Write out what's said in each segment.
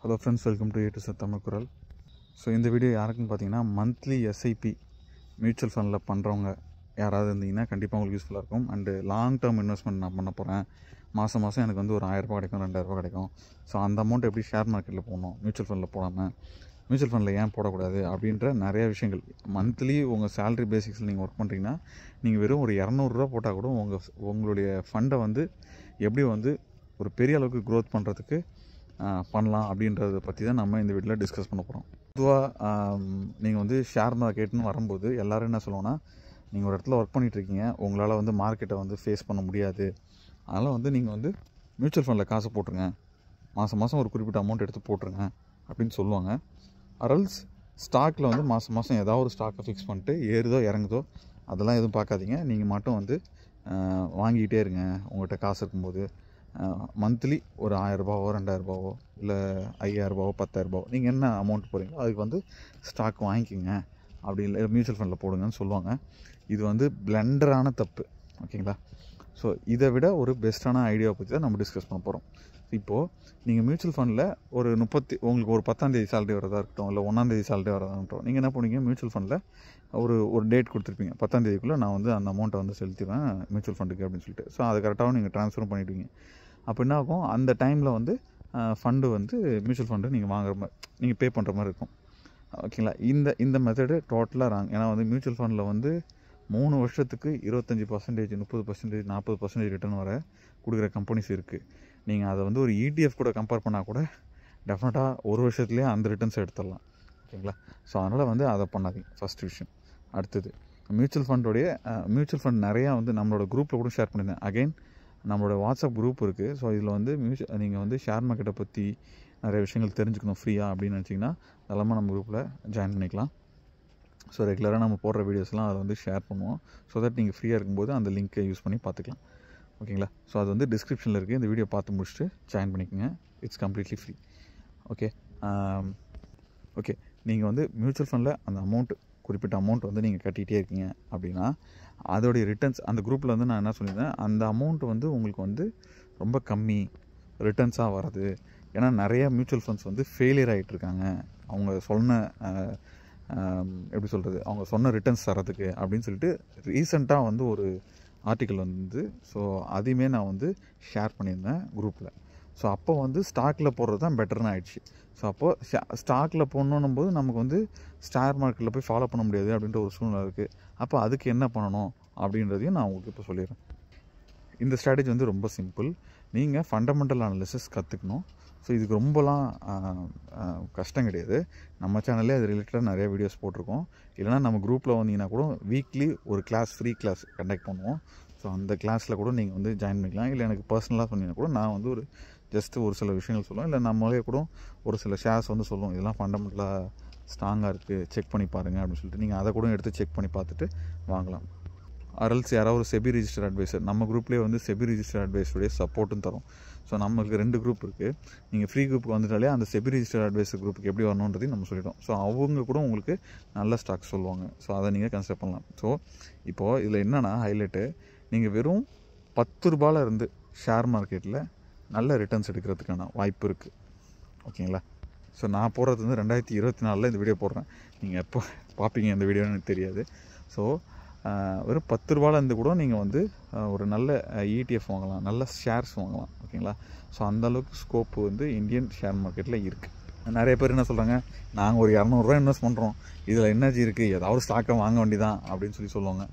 Hello friends, welcome to A to set Tamil குரல். So இந்த video யாருக்குன்னு பார்த்தீங்கன்னா, மந்த்லி எஸ்ஐபி மியூச்சுவல் ஃபண்டில் பண்ணுறவங்க யாராவது இருந்தீங்கன்னா கண்டிப்பாக உங்களுக்கு யூஸ்ஃபுல்லாக இருக்கும். அண்டு லாங் டேர்ம் இன்வெஸ்ட்மெண்ட் நான் பண்ண போகிறேன். மாதம் எனக்கு வந்து ஒரு 1000 கிடைக்கும், 2000 கிடைக்கும். ஸோ அந்த அமௌண்ட் எப்படி ஷேர் மார்க்கெட்டில் போடணும், மியூச்சுவல் ஃபண்டில் போடாமல் மியூச்சுவல் ஃபண்டில் ஏன் போடக்கூடாது அப்படின்ற நிறைய விஷயங்கள். மந்த்லி உங்கள் சேலரி பேசிக்ஸில் நீங்கள் ஒர்க் பண்ணுறீங்கன்னா, நீங்கள் வெறும் ஒரு 200 போட்டால் கூட உங்களுடைய ஃபண்டை வந்து எப்படி வந்து ஒரு பெரிய அளவுக்கு க்ரோத் பண்ணுறதுக்கு பண்ணலாம் அப்படின்றத பற்றி தான் நம்ம இந்த வீடியோவில் டிஸ்கஸ் பண்ண போகிறோம். பொதுவாக நீங்கள் வந்து ஷேர் மார்க்கெட்னு வரும்போது எல்லோரும் என்ன சொல்லுவோன்னா, நீங்கள் ஒரு இடத்துல ஒர்க் பண்ணிகிட்ருக்கீங்க, உங்களால் வந்து மார்க்கெட்டை வந்து ஃபேஸ் பண்ண முடியாது, அதனால் வந்து நீங்கள் வந்து மியூச்சுவல் ஃபண்டில் காசு போட்டுருங்க, மாதம் ஒரு குறிப்பிட்ட அமௌண்ட் எடுத்து போட்டுருங்க அப்படின்னு சொல்லுவாங்க. அரல்ஸ் ஸ்டாக்கில் வந்து மாதம் ஏதாவது ஒரு ஸ்டாக்கை ஃபிக்ஸ் பண்ணிட்டு ஏறுதோ இறங்குதோ அதெல்லாம் எதுவும் பார்க்காதீங்க. நீங்கள் மட்டும் வந்து வாங்கிக்கிட்டே இருங்க. உங்கள்கிட்ட காசு இருக்கும்போது மந்த்லி ஒரு 1000 2000 இல்லை 5000 10,000 நீங்கள் என்ன அமௌண்ட் போகிறீங்களோ அதுக்கு வந்து ஸ்டாக் வாங்கிக்கிங்க, அப்படி இல்லை மியூச்சுவல் ஃபண்டில் போடுங்கன்னு சொல்லுவாங்க. இது வந்து பிளண்டரான தப்பு, ஓகேங்களா? ஸோ இதை விட ஒரு பெஸ்ட்டான ஐடியாவை பற்றி தான் நம்ம டிஸ்கஸ் பண்ண போகிறோம். இப்போது நீங்கள் மியூச்சுவல் ஃபண்டில் உங்களுக்கு ஒரு 10ஆம் தேதி சேலரி வரதா இருக்கட்டும், இல்லை 1ஆம் தேதி சேலரி வரதா இருக்கட்டும், நீங்கள் என்ன பண்ணுவீங்க, மியூச்சுவல் ஃபண்டில் ஒரு டேட் கொடுத்துருப்பீங்க, 10ஆம் தேதிக்குள்ளே நான் வந்து அந்த அமௌண்ட்டை வந்து செலுத்திடுவேன் மியூச்சுவல் ஃபண்டுக்கு அப்படின்னு சொல்லிட்டு. ஸோ அது கரெக்டாகவும் நீங்கள் ட்ரான்ஸ்ஃபரும் பண்ணிவிடுவீங்க. அப்போ என்ன ஆகும், அந்த டைமில் வந்து ஃபண்டு வந்து மியூச்சுவல் ஃபண்டு நீங்கள் வாங்குற மாதிரி, நீங்கள் பே பண்ணுற மாதிரி இருக்கும், ஓகேங்களா? இந்த மெத்தடு டோட்டலாக ராங். ஏன்னா வந்து மியூச்சுவல் ஃபண்டில் வந்து 3 வருஷத்துக்கு 25%, 30%, 40% ரிட்டர்ன் வர கொடுக்குற கம்பெனிஸ் இருக்குது. நீங்கள் அதை வந்து ஒரு ETF கூட கம்பேர் பண்ணால் கூட டெஃபினட்டாக ஒரு வருஷத்துலேயே அந்த ரிட்டர்ன்ஸ் எடுத்துடலாம், ஓகேங்களா? ஸோ அதனால் வந்து அதை பண்ணாதீங்க, ஃபஸ்ட் விஷயம். அடுத்தது, மியூச்சுவல் ஃபண்ட் நிறையா வந்து நம்மளோட குரூப்பில் கூட ஷேர் பண்ணியிருந்தேன். அகைன் நம்மளோட வாட்ஸ்அப் குரூப் இருக்குது. ஸோ இதில் வந்து நீங்கள் வந்து ஷேர் மார்க்கெட்டை பற்றி நிறைய விஷயங்கள் தெரிஞ்சுக்கணும் ஃப்ரீயாக அப்படின்னு நினச்சிங்கன்னா அதெல்லாமல் நம்ம குரூப்பில் ஜாயின் பண்ணிக்கலாம். ஸோ ரெகுலராக நம்ம போடுற வீடியோஸ்லாம் அதை வந்து ஷேர் பண்ணுவோம். ஸோ தட் நீங்கள் ஃப்ரீயாக இருக்கும்போது அந்த லிங்க்கை யூஸ் பண்ணி பார்த்துக்கலாம், ஓகேங்களா? ஸோ அது வந்து டிஸ்கிரிப்ஷனில் இருக்குது. இந்த வீடியோ பார்த்து முடிச்சுட்டு ஜாயின் பண்ணிக்கோங்க. It's completely free, okay. நீங்கள் வந்து மியூச்சுவல் ஃபண்டில் அந்த குறிப்பிட்ட அமௌண்ட் வந்து நீங்கள் கட்டிகிட்டே இருக்கீங்க அப்படின்னா அதோடைய ரிட்டர்ன்ஸ் அந்த குரூப்பில் வந்து நான் என்ன சொல்லியிருந்தேன், அந்த அமௌண்ட் வந்து உங்களுக்கு வந்து ரொம்ப கம்மி ரிட்டர்ன்ஸாக வருது. ஏன்னா நிறையா மியூச்சுவல் ஃபண்ட்ஸ் வந்து ஃபெயிலியர் ஆகிட்டுருக்காங்க, அவங்க அவங்க சொன்ன ரிட்டர்ன்ஸ் தரதுக்கு அப்படின்னு சொல்லிட்டு ரீசெண்டாக வந்து ஒரு ஆர்டிக்கல் வந்து, ஸோ அதையுமே நான் வந்து ஷேர் பண்ணியிருந்தேன் குரூப்பில். ஸோ அப்போ வந்து ஸ்டாக்கில் போடுறது தான் பெட்டர்னு ஆயிடுச்சு. ஸோ அப்போது ஸ்டாக்கில் போடணும் போது நமக்கு வந்து ஷேர் மார்க்கெட்டில் போய் ஃபாலோ பண்ண முடியாது அப்படின்ற ஒரு சூழ்நிலை இருக்குது. அப்போ அதுக்கு என்ன பண்ணணும் அப்படின்றதையும் நான் உங்களுக்கு இப்போ சொல்லிடுறேன். இந்த ஸ்ட்ராட்டஜி வந்து ரொம்ப சிம்பிள். நீங்கள் ஃபண்டமெண்டல் அனாலிசிஸ் கற்றுக்கணும். ஸோ இதுக்கு ரொம்பலாம் கஷ்டம் கிடையாது. நம்ம சேனல்லே அது ரிலேட்டடாக நிறைய வீடியோஸ் போட்டிருக்கோம். இல்லைனா நம்ம குரூப்பில் வந்தீங்கன்னா கூட வீக்லி ஒரு ஃப்ரீ கிளாஸ் கண்டக்ட் பண்ணுவோம். ஸோ அந்த கிளாஸில் கூட நீங்கள் வந்து ஜாயின் பண்ணிக்கலாம். இல்லை எனக்கு பர்சனலாக சொன்னீங்கன்னா கூட நான் வந்து ஒரு சில விஷயங்கள் சொல்லுவோம். இல்லை நம்மளே கூட ஒரு சில ஷேர்ஸ் வந்து சொல்லுவோம், இதெல்லாம் ஃபண்டமெண்டலாக ஸ்ட்ராங்காக இருக்குது, செக் பண்ணி பாருங்கள் அப்படின்னு சொல்லிட்டு நீங்கள் அதை கூட எடுத்து செக் பண்ணி பார்த்துட்டு வாங்கலாம். அரல்ஸ் யாராவது ஒரு செபி ரிஜிஸ்டர் அட்வைசர், நம்ம குரூப்லேயே வந்து செபி ரிஜிஸ்டர் அட்வைஸருடைய சப்போர்ட்டும் தரும். ஸோ நம்மளுக்கு 2 குரூப் இருக்குது. நீங்கள் ஃப்ரீ குரூப்புக்கு வந்துட்டாலே அந்த செபி ரிஜிஸ்டர் அட்வைசர் குரூப்புக்கு எப்படி வரணுன்றதையும் நம்ம சொல்லிட்டோம். ஸோ அவங்க கூட உங்களுக்கு நல்ல ஸ்டாக் சொல்லுவாங்க. ஸோ அதை நீங்கள் கன்சிடர் பண்ணலாம். ஸோ இப்போது இதில் என்னென்னா ஹைலைட்டு, நீங்கள் வெறும் 10 ரூபாயில் இருந்து ஷேர் மார்க்கெட்டில் நல்ல ரிட்டர்ன்ஸ் எடுக்கிறதுக்கான வாய்ப்பு இருக்குது, ஓகேங்களா? ஸோ நான் போடுறது வந்து 2024 இந்த வீடியோ போடுறேன். நீங்கள் எப்போ பார்ப்பீங்க இந்த வீடியோன்னு எனக்கு தெரியாது. ஸோ வெறும் 10 ரூபாயிலேருந்து கூட நீங்கள் வந்து ஒரு நல்ல ETF வாங்கலாம், நல்ல ஷேர்ஸ் வாங்கலாம், ஓகேங்களா? ஸோ அந்தளவுக்கு ஸ்கோப்பு வந்து இந்தியன் ஷேர் மார்க்கெட்டில் இருக்குது. நிறைய பேர் என்ன சொல்கிறாங்க, நாங்கள் ஒரு 200 இன்வெஸ்ட் பண்ணுறோம், இதில் எனர்ஜி இருக்குது, ஏதாவது ஸ்டாக்கை வாங்க வேண்டியதான் அப்படின்னு சொல்லுவாங்க.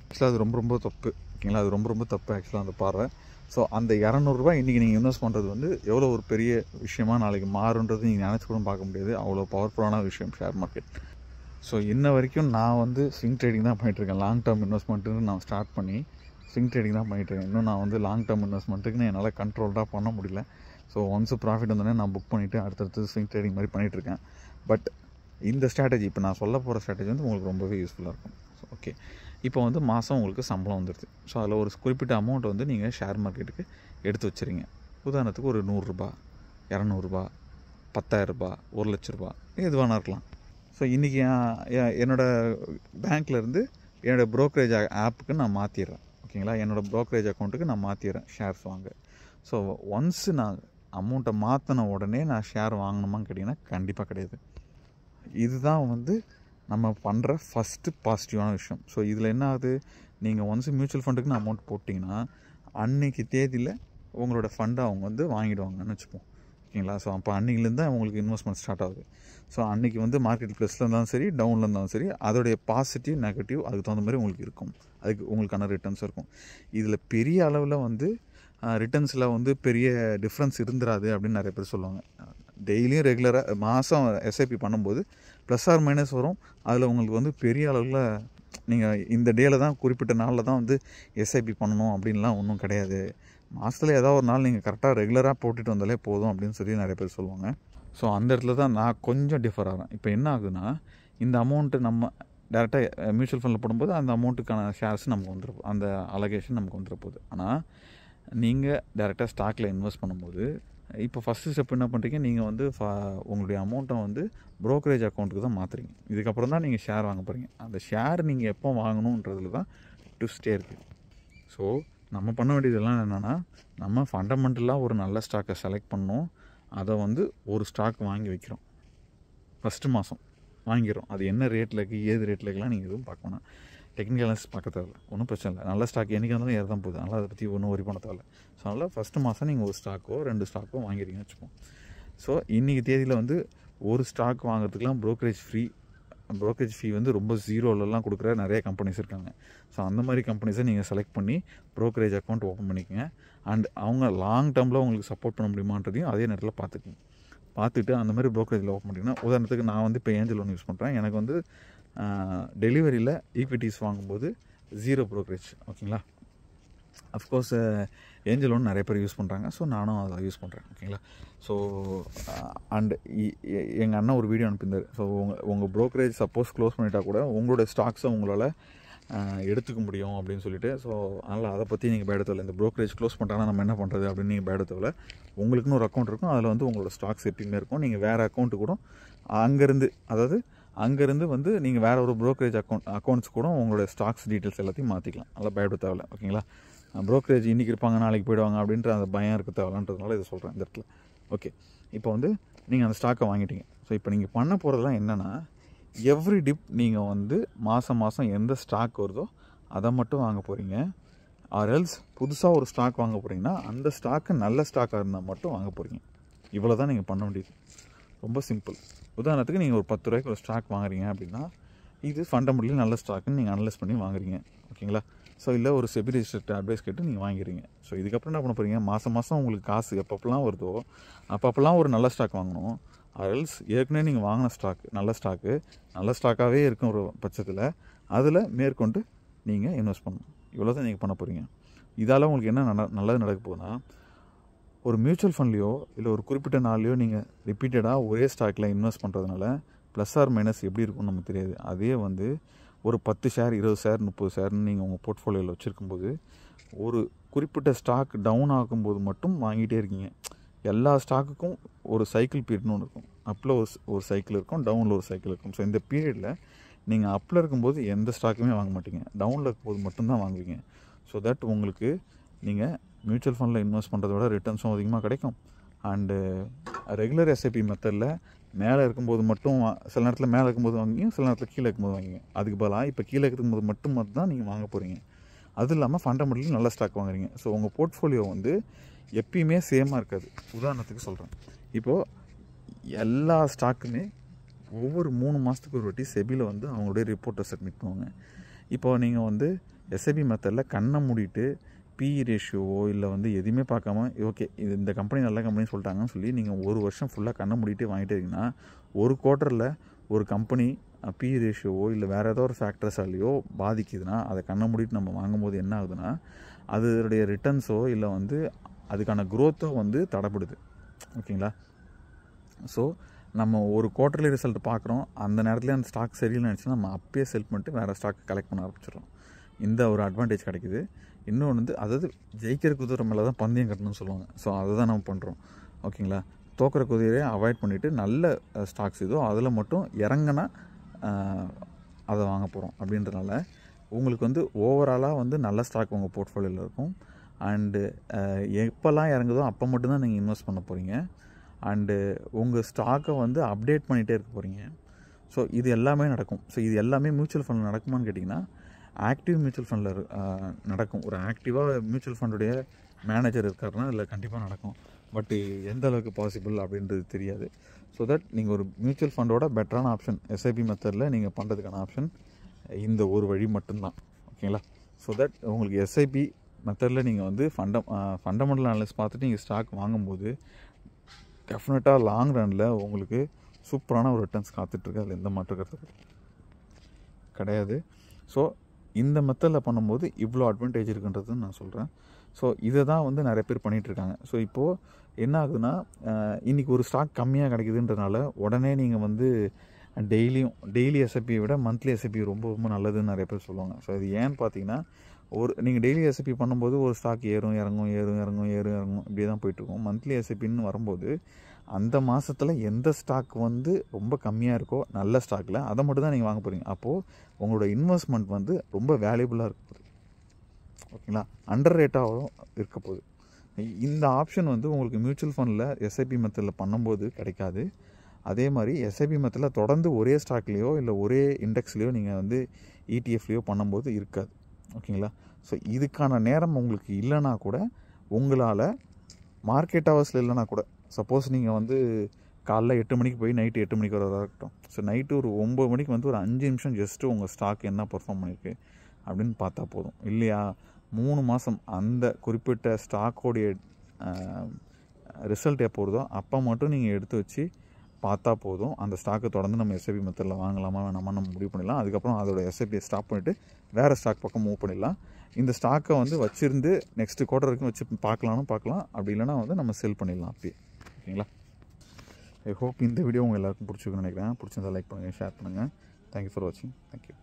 ஆக்சுவலாக அது ரொம்ப தப்பு, ஓகேங்களா? அது ரொம்ப தப்பு ஆக்சுவலாக அந்த பார்வை. ஸோ அந்த 200 இன்றைக்கி நீங்கள் இன்வெஸ்ட் பண்ணுறது வந்து எவ்வளோ ஒரு பெரிய விஷயமாக நாளைக்கு மாறுன்றது நீங்கள் நினச்சி கூட பார்க்க முடியாது. அவ்வளோ பவர்ஃபுல்லான விஷயம் ஷேர் மார்க்கெட். ஸோ இன்ன வரைக்கும் நான் வந்து ஸ்விங் ட்ரேடிங் தான் பண்ணிகிட்ருக்கேன். லாங் டேர்ம் இன்வெஸ்ட்மெண்ட்டுன்னு நான் ஸ்டார்ட் பண்ணி ஸ்விங் ட்ரேடிங் தான் பண்ணிகிட்ருக்கேன். இன்னும் நான் வந்து லாங் டேர்ம் இன்வெஸ்ட்மெண்ட்டுக்குன்னு என்னால் கண்ட்ரோல்டாக பண்ண முடியல. ஸோ ஒன்ஸ் ப்ராஃபிட் வந்தோடனே நான் புக் பண்ணிவிட்டு அடுத்தடுத்து ஸ்விங் ட்ரேடிங் மாதிரி பண்ணிகிட்ருக்கேன். பட் இந்த ஸ்ட்ராட்டஜி, இப்போ நான் சொல்ல போகிற ஸ்ட்ராட்டஜி வந்து உங்களுக்கு ரொம்பவே யூஸ்ஃபுல்லாக இருக்கும். ஸோ ஓகே, இப்போ வந்து மாதம் உங்களுக்கு சம்பளம் வந்துடுது. ஸோ அதில் ஒரு குறிப்பிட்ட அமௌண்ட் வந்து நீங்கள் ஷேர் மார்க்கெட்டுக்கு எடுத்து வச்சுருங்க. உதாரணத்துக்கு ஒரு 100 ரூபா, 200 ரூபா, 10,000 ரூபா, 1 லட்ச ரூபா, எது வேணா இருக்கலாம். ஸோ இன்றைக்கி என்னோடய பேங்க்லேருந்து என்னோடய ப்ரோக்கரேஜ் ஆப்புக்கு நான் மாற்றிடுறேன், ஓகேங்களா? என்னோடய ப்ரோக்கரேஜ் அக்கௌண்ட்டுக்கு நான் மாற்றிடுறேன் ஷேர்ஸ் வாங்க. ஸோ ஒன்ஸ் நான் அமௌண்ட்டை மாற்றின உடனே நான் ஷேர் வாங்கணுமான்னு கேட்டிங்கன்னா கண்டிப்பாக கிடையாது. இதுதான் வந்து நம்ம பண்ணுற ஃபஸ்ட்டு பாசிட்டிவான விஷயம். ஸோ இதில் என்ன ஆகுது, நீங்கள் ஒன்ஸ் மியூச்சுவல் ஃபண்டுக்குன்னு அமௌண்ட் போட்டிங்கன்னா அன்றைக்கி தேதியில் உங்களோட ஃபண்டை அவங்க வந்து வாங்கிடுவாங்கன்னு வச்சுப்போம். ஓகேங்களா? ஸோ அப்போ அன்றைக்கிலேருந்து தான் உங்களுக்கு இன்வெஸ்ட்மெண்ட் ஸ்டார்ட் ஆகுது. ஸோ அன்றைக்கி வந்து மார்க்கெட் ப்ளஸில் இருந்தாலும் சரி, டவுனில் இருந்தாலும் சரி, அதோடைய பாசிட்டிவ் நெகட்டிவ் அதுக்கு தகுந்த மாதிரி உங்களுக்கு இருக்கும். அதுக்கு உங்களுக்கான ரிட்டர்ன்ஸ் இருக்கும். இதில் பெரிய அளவில் வந்து ரிட்டர்ன்ஸில் வந்து பெரிய டிஃப்ரென்ஸ் இருந்துராது அப்படின்னு நிறைய பேர் சொல்லுவாங்க. டெய்லியும் ரெகுலராக மாதம் எஸ்ஐபி பண்ணும்போது ப்ளஸ் ஆர் மைனஸ் வரும். அதில் உங்களுக்கு வந்து பெரிய அளவில் நீங்கள் இந்த டேயில் தான் குறிப்பிட்ட நாளில் தான் வந்து எஸ்ஐபி பண்ணணும் அப்படின்லாம் ஒன்றும் கிடையாது. மாதத்தில் ஏதாவது ஒரு நாள் நீங்கள் கரெக்டாக ரெகுலராக போட்டுட்டு வந்தாலே போதும் அப்படின்னு சொல்லி நிறைய பேர் சொல்லுவாங்க. ஸோ அந்த இடத்துல தான் நான் கொஞ்சம் டிஃபர் ஆகிறேன். இப்போ என்ன ஆகுதுன்னா, இந்த அமௌண்ட்டு நம்ம டேரெக்டாக மியூச்சுவல் ஃபண்டில் போடும்போது அந்த அமௌண்ட்டுக்கான ஷேர்ஸ் நமக்கு வந்துடும், அந்த அலகேஷன் நமக்கு வந்துட போகுது. ஆனால் நீங்கள் டேரெக்டாக ஸ்டாக்கில் இன்வெஸ்ட் பண்ணும்போது இப்போ ஃபஸ்ட்டு ஸ்டெப் என்ன பண்ணுறீங்க, நீங்கள் வந்து உங்களுடைய அமௌண்ட்டை வந்து ப்ரோக்கரேஜ் அக்கௌண்ட்டுக்கு தான் மாற்றுறீங்க. இதுக்கப்புறம் தான் நீங்கள் ஷேர் வாங்க போகிறீங்க. அந்த ஷேர் நீங்கள் எப்போ வாங்கணுன்றதுல தான் ட்விஸ்டே இருக்குது. ஸோ நம்ம பண்ண வேண்டியதெல்லாம் என்னென்னா, நம்ம ஃபண்டமெண்டலாக ஒரு நல்ல ஸ்டாக்கை செலக்ட் பண்ணோம், அதை வந்து ஒரு ஸ்டாக் வாங்கி வைக்கிறோம். ஃபஸ்ட்டு மாதம் வாங்கிடுறோம். அது என்ன ரேட்டில் இருக்குது, ஏது ரேட்டில் இருக்குலாம் நீங்கள் எதுவும் பார்க்க வேணாம். டெக்னிக்கல் அனாலிசிஸ் பார்க்க தேவையில்ல, ஒன்றும் பிரச்சனை இல்லை. நல்ல ஸ்டாக் என்றைக்கு இருந்தாலும் ஏற தான் போகுது. அதனால் அதை பற்றி ஒன்றும் ஒரி பண்ண தேவையில்ல. ஸோ அதனால் ஃபஸ்ட்டு மாதம் நீங்கள் ஒரு ஸ்டாக்கோ 2 ஸ்டாக்கோ வாங்கிறீங்கன்னு வச்சுப்போம். ஸோ இன்றைக்கி தேதியில் வந்து ஒரு ஸ்டாக் வாங்குறதுக்கெலாம் ப்ரோக்கரேஜ் ஃபீ வந்து ரொம்ப ஜீரோலலாம் கொடுக்குற நிறைய கம்பெனிஸ் இருக்காங்க. ஸோ அந்த மாதிரி கம்பெனிஸை நீங்கள் செலக்ட் பண்ணி ப்ரோக்கரேஜ் அக்கௌண்ட் ஓப்பன் பண்ணிக்கோங்க. அண்ட் அவங்க லாங் டேர்மில் உங்களுக்கு சப்போர்ட் பண்ண முடியுமான்றதையும் அதே நேரத்தில் பார்த்துட்டு அந்த மாதிரி ப்ரோக்கரேஜில் ஓப்பன் பண்ணிங்கன்னா, உதாரணத்துக்கு நான் வந்து இப்போ ஏஞ்சல் லோன் யூஸ் பண்ணுறேன். எனக்கு வந்து டெலிவரியில் ஈக்விட்டிஸ் வாங்கும்போது 0 ப்ரோக்கரேஜ். ஓகேங்களா? அஃப்கோர்ஸ் ஏஞ்சல் லோன் நிறைய பேர் யூஸ் பண்ணுறாங்க. ஸோ நானும் அதை யூஸ் பண்ணுறேன். ஓகேங்களா? ஸோ அண்டு எங்கள் அண்ணன் ஒரு வீடியோ அனுப்பியிருந்தார். ஸோ உங்கள் ப்ரோக்கரேஜ் சப்போஸ் க்ளோஸ் பண்ணிட்டா கூட உங்களோட ஸ்டாக்ஸை உங்களால் எடுத்துக்க முடியும் அப்படின்னு சொல்லிட்டு. ஸோ அதனால் அதை பற்றி நீங்கள் பயப்படவில்லை. இந்த ப்ரோக்கரேஜ் க்ளோஸ் பண்ணிட்டாங்கன்னா நம்ம என்ன பண்ணுறது அப்படின்னு நீங்கள் பயப்படவில்லை. உங்களுக்குன்னு ஒரு அக்கௌண்ட் இருக்கும், அதில் வந்து உங்களோட ஸ்டாக்ஸ் எப்பயுமே இருக்கும். நீங்கள் வேறு அக்கௌண்ட்டு கூட அங்கேருந்து வந்து நீங்கள் வேறு ஒரு ப்ரோக்கரேஜ் அக்கௌண்ட்ஸ் கூட உங்களோட ஸ்டாக்ஸ் டீட்டெயில்ஸ் எல்லாத்தையும் மாற்றிக்கலாம். நல்லா பயப்பட தேவையில்லை. ஓகேங்களா? ப்ரோக்கரேஜ் இன்றைக்கி இருப்பாங்க நாளைக்கு போயிடுவாங்க அப்படின்ற அந்த பயம் இருக்க தேவையில்லன்றதுனால இதை சொல்கிறேன் இந்த இடத்துல. ஓகே, இப்போ வந்து நீங்கள் அந்த ஸ்டாக்கை வாங்கிட்டீங்க. ஸோ இப்போ நீங்கள் பண்ண போகிறதுலாம் என்னென்னா, எவ்ரி டிப் நீங்கள் வந்து மாதம் எந்த ஸ்டாக் வருதோ அதை மட்டும் வாங்க போகிறீங்க. ஆர் எல்ஸ் புதுசாக ஒரு ஸ்டாக் வாங்க போகிறீங்கன்னா அந்த ஸ்டாக்கு நல்ல ஸ்டாக்காக இருந்தால் மட்டும் வாங்க போகிறீங்க. இவ்வளோ தான் நீங்கள் பண்ண வேண்டியது. ரொம்ப சிம்பிள். உதாரணத்துக்கு நீங்கள் ஒரு 10 ரூபாய்க்கு ஒரு ஸ்டாக் வாங்குறீங்க அப்படின்னா, இது ஃபண்டமெண்டலி நல்ல ஸ்டாக்குன்னு நீங்கள் அனலைஸ் பண்ணி வாங்குறீங்க. ஓகேங்களா? ஸோ இல்லை ஒரு செபி ரெஜிஸ்டர்ட் அட்வைஸ் கேட்டு நீங்கள் வாங்கிறீங்க. ஸோ இதுக்கப்புறம் என்ன பண்ண போகிறீங்க, மாதம் உங்களுக்கு காசு எப்பப்பெல்லாம் வருதோ அப்பப்பெல்லாம் ஒரு நல்ல ஸ்டாக் வாங்கணும். ஆர்எல்ஸ் ஏற்கனவே நீங்கள் வாங்கின ஸ்டாக் நல்ல ஸ்டாக்காகவே இருக்கும் ஒரு பட்சத்தில் அதில் மேற்கொண்டு நீங்கள் இன்வெஸ்ட் பண்ணணும். இவ்வளோ தான் நீங்கள் பண்ண போகிறீங்க. இதால் உங்களுக்கு என்ன நல்லது நடக்க போகுதுன்னா, ஒரு மியூச்சுவல் ஃபண்ட்லேயோ இல்லை ஒரு குறிப்பிட்ட நாள்லையோ நீங்கள் ரிப்பீட்டடாக ஒரே ஸ்டாக்கில் இன்வெஸ்ட் பண்ணுறதுனால ப்ளஸ் ஆர் மைனஸ் எப்படி இருக்கும்னு நமக்கு தெரியாது. அதே வந்து ஒரு 10 ஷேர் 20 ஷேர் 30 ஷேர்னு நீங்கள் உங்கள் போர்ட்ஃபோலியோவில் வச்சுருக்கும்போது ஒரு குறிப்பிட்ட ஸ்டாக் டவுன் ஆகும்போது மட்டும் வாங்கிட்டே இருக்கீங்க. எல்லா ஸ்டாக்குக்கும் ஒரு சைக்கிள் பீரியட்னு ஒன்று இருக்கும். அப்பில் ஒரு சைக்கிள் இருக்கும், டவுனில் ஒரு சைக்கிள் இருக்கும். ஸோ இந்த பீரியடில் நீங்கள் அப்பில் இருக்கும்போது எந்த ஸ்டாக்குமே வாங்க மாட்டீங்க, டவுனில் இருக்கும்போது மட்டும்தான் வாங்குவீங்க. ஸோ தட் உங்களுக்கு நீங்கள் மியூச்சுவல் ஃபண்டில் இன்வெஸ்ட் பண்ணுறத விட ரிட்டர்ன்ஸும் அதிகமாக கிடைக்கும். அண்டு ரெகுலர் எஸ்ஐபி மெத்தடில் மேலே இருக்கும்போது மட்டும் சில நேரத்தில் மேலே இருக்கும்போது வாங்கிங்க, சில நேரத்தில் கீழே இருக்கும்போது வாங்கிங்க. அதுக்கு பதிலாக இப்போ கீழே இருக்கும்போது மட்டும் தான் நீங்கள் வாங்க போகிறீங்க. அது இல்லாமல் ஃபண்டமெண்டலி நல்ல ஸ்டாக் வாங்குறீங்க. ஸோ உங்கள் போர்ட்ஃபோலியோ வந்து எப்பயுமே சேமாக இருக்காது. உதாரணத்துக்கு சொல்கிறேன், இப்போது எல்லா ஸ்டாக்குமே ஒவ்வொரு 3 மாதத்துக்கு ஒரு வாட்டி செபியில் வந்து அவங்களுடைய ரிப்போர்ட்டை சப்மிட் பண்ணுவாங்க. இப்போது நீங்கள் வந்து எஸ்ஐபி மெத்தடில் கண்ணை மூடிட்டு பிஇ ரேஷியோவோ இல்லை வந்து எதுவுமே பார்க்காம ஓகே இது இந்த கம்பெனி நல்ல கம்பெனி சொல்லிட்டாங்கன்னு சொல்லி நீங்கள் ஒரு வருஷம் ஃபுல்லாக கண்ணை மூடிட்டு வாங்கிட்டே இருக்கீங்கன்னா, ஒரு குவார்ட்டரில் ஒரு கம்பெனி பிஇ ரேஷியோவோ இல்லை வேறு ஏதோ ஒரு ஃபேக்டர்ஸாலேயோ பாதிக்குதுன்னா அதை கண்ணை மூடிட்டு நம்ம வாங்கும்போது என்ன ஆகுதுன்னா, அதனுடைய ரிட்டர்ன்ஸோ இல்லை வந்து அதுக்கான க்ரோத்தோ வந்து தடைப்படுது. ஓகேங்களா? ஸோ நம்ம ஒரு குவார்ட்டர்லி ரிசல்ட் பார்க்குறோம், அந்த நேரத்துலேயே அந்த ஸ்டாக் சரியில்லைன்னு நினச்சின்னா நம்ம அப்பயே செல் பண்ணிட்டு வேறு ஸ்டாக் கலெக்ட் பண்ண ஆரம்பிச்சிடுறோம். இந்த ஒரு அட்வான்டேஜ் கிடைக்குது. இன்னொன்று வந்து அதாவது ஜெயிக்கிற குதிரை மேலே தான் பந்தயம் கட்டணும்னு சொல்லுவாங்க. ஸோ அதை தான் நம்ம பண்ணுறோம். ஓகேங்களா? தோக்கிற குதிரையை அவாய்ட் பண்ணிவிட்டு நல்ல ஸ்டாக்ஸ் இதோ அதில் மட்டும் இறங்கினா அதை வாங்க போகிறோம். அப்படின்றனால உங்களுக்கு வந்து ஓவராலாக வந்து நல்ல ஸ்டாக் உங்கள் போர்ட்ஃபோலியோவில் இருக்கும். அண்டு எப்போல்லாம் இறங்குதோ அப்போ மட்டும்தான் நீங்கள் இன்வெஸ்ட் பண்ண போகிறீங்க. அண்டு உங்கள் ஸ்டாக்கை வந்து அப்டேட் பண்ணிகிட்டே இருக்க போகிறீங்க. ஸோ இது எல்லாமே நடக்கும். ஸோ இது எல்லாமே மியூச்சுவல் ஃபண்டில் நடக்குமான்னு கேட்டிங்கன்னா ஆக்டிவ் மியூச்சுவல் ஃபண்டில் நடக்கும். ஒரு ஆக்டிவாக மியூச்சுவல் ஃபண்டுடைய மேனேஜர் இருக்காருன்னா அதில் கண்டிப்பாக நடக்கும். பட் எந்த அளவுக்கு பாசிபிள் அப்படின்றது தெரியாது. ஸோ தட் நீங்கள் ஒரு மியூச்சுவல் ஃபண்டோட பெட்டரான ஆப்ஷன் எஸ்ஐபி மெத்தடில் நீங்கள் பண்ணுறதுக்கான ஆப்ஷன் இந்த ஒரு வழி மட்டும்தான். ஓகேங்களா? ஸோ தட் உங்களுக்கு எஸ்ஐபி மெத்தடில் நீங்கள் வந்து ஃபண்டமெண்டல் அனலிஸ் பார்த்துட்டு நீங்கள் ஸ்டாக் வாங்கும்போது டெஃபினட்டாக லாங் ரனில் உங்களுக்கு சூப்பரான ஒரு ரிட்டர்ன்ஸ் காத்துட்ருக்கு. அதில் எந்த மாற்று கருத்து கிடையாது. ஸோ இந்த மெத்தடில் பண்ணும்போது இவ்வளோ அட்வான்டேஜ் இருக்குன்றதுன்னு நான் சொல்கிறேன். ஸோ இதை தான் வந்து நிறைய பேர் பண்ணிகிட்ருக்காங்க. ஸோ இப்போது என்ன ஆகுதுன்னா இன்றைக்கி ஒரு ஸ்டாக் கம்மியாக கிடைக்குதுன்றனால உடனே நீங்கள் வந்து டெய்லி எஸ்ஐபியை விட மந்த்லி எஸ்ஐபி ரொம்ப ரொம்ப நல்லதுன்னு நிறைய பேர் சொல்லுவாங்க. ஸோ இது ஏன்னு பார்த்தீங்கன்னா நீங்கள் டெய்லி எஸ்ஐபி பண்ணும்போது ஒரு ஸ்டாக் ஏறும் இறங்கும் இப்படியே தான் போயிட்டுருக்கும். மந்த்லி எஸ்ஐபின்னு வரும்போது அந்த மாதத்தில் எந்த ஸ்டாக் வந்து ரொம்ப கம்மியாக இருக்கோ நல்ல ஸ்டாக்கில் அதை மட்டும் தான் நீங்கள் வாங்க போகிறீங்க. அப்போது உங்களோட இன்வெஸ்ட்மெண்ட் வந்து ரொம்ப வேல்யூபுளாக இருக்க போகுது. ஓகேங்களா? அண்டர் ரேட்டாகவும் இருக்க போகுது. இந்த ஆப்ஷன் வந்து உங்களுக்கு மியூச்சுவல் ஃபண்டில் எஸ்ஐபி மெத்தடில் பண்ணும்போது கிடைக்காது. அதே மாதிரி எஸ்ஐபி மெத்தடில் தொடர்ந்து ஒரே ஸ்டாக்லேயோ இல்லை ஒரே இண்டெக்ஸ்லேயோ நீங்கள் வந்து இடிஎஃப்லேயோ பண்ணும்போது இருக்காது. ஓகேங்களா? ஸோ இதுக்கான நேரம் உங்களுக்கு இல்லைனா கூட உங்களால் மார்க்கெட் ஹவர்ஸில் இல்லைனா கூட சப்போஸ் நீங்கள் வந்து காலைல 8 மணிக்கு போய் நைட்டு 8 மணிக்கு வரதாக இருக்கட்டும். ஸோ நைட்டு ஒரு 9 மணிக்கு வந்து ஒரு 5 நிமிஷம் ஜஸ்ட்டு உங்கள் ஸ்டாக் என்ன பர்ஃபார்ம் பண்ணியிருக்கு அப்படின்னு பார்த்தா போதும். இல்லையா 3 மாதம் அந்த குறிப்பிட்ட ஸ்டாக்கோடைய ரிசல்ட் எப்போ வருதோ அப்போ மட்டும் நீங்கள் எடுத்து வச்சு பார்த்தா போதும். அந்த ஸ்டாக்கை தொடர்ந்து நம்ம எஸ்ஐபி மெத்தடில் வாங்கலாமா வேணாமா நம்ம முடிவு பண்ணிடலாம். அதுக்கப்புறம் அதோட எஸ்ஐபியை ஸ்டாப் பண்ணிவிட்டு வேறு ஸ்டாக் பக்கம் மூவ் பண்ணிடலாம். இந்த ஸ்டாக்கை வந்து வச்சுருந்து நெக்ஸ்ட்டு குவார்ட்டர் வரைக்கும் வச்சு பார்க்கலாம். அப்படி இல்லைனா வந்து நம்ம செல் பண்ணிடலாம் அப்படியே. ஓகேங்களா? ஐ ஹோப் இந்த வீடியோ உங்கள் எல்லாருக்கும் பிடிச்சிருக்குன்னு நினைக்கிறேன். பிடிச்சிருந்தா லைக் பண்ணுங்கள், ஷேர் பண்ணுங்கள். தேங்க்யூ ஃபார் வாட்சிங். தேங்க்யூ.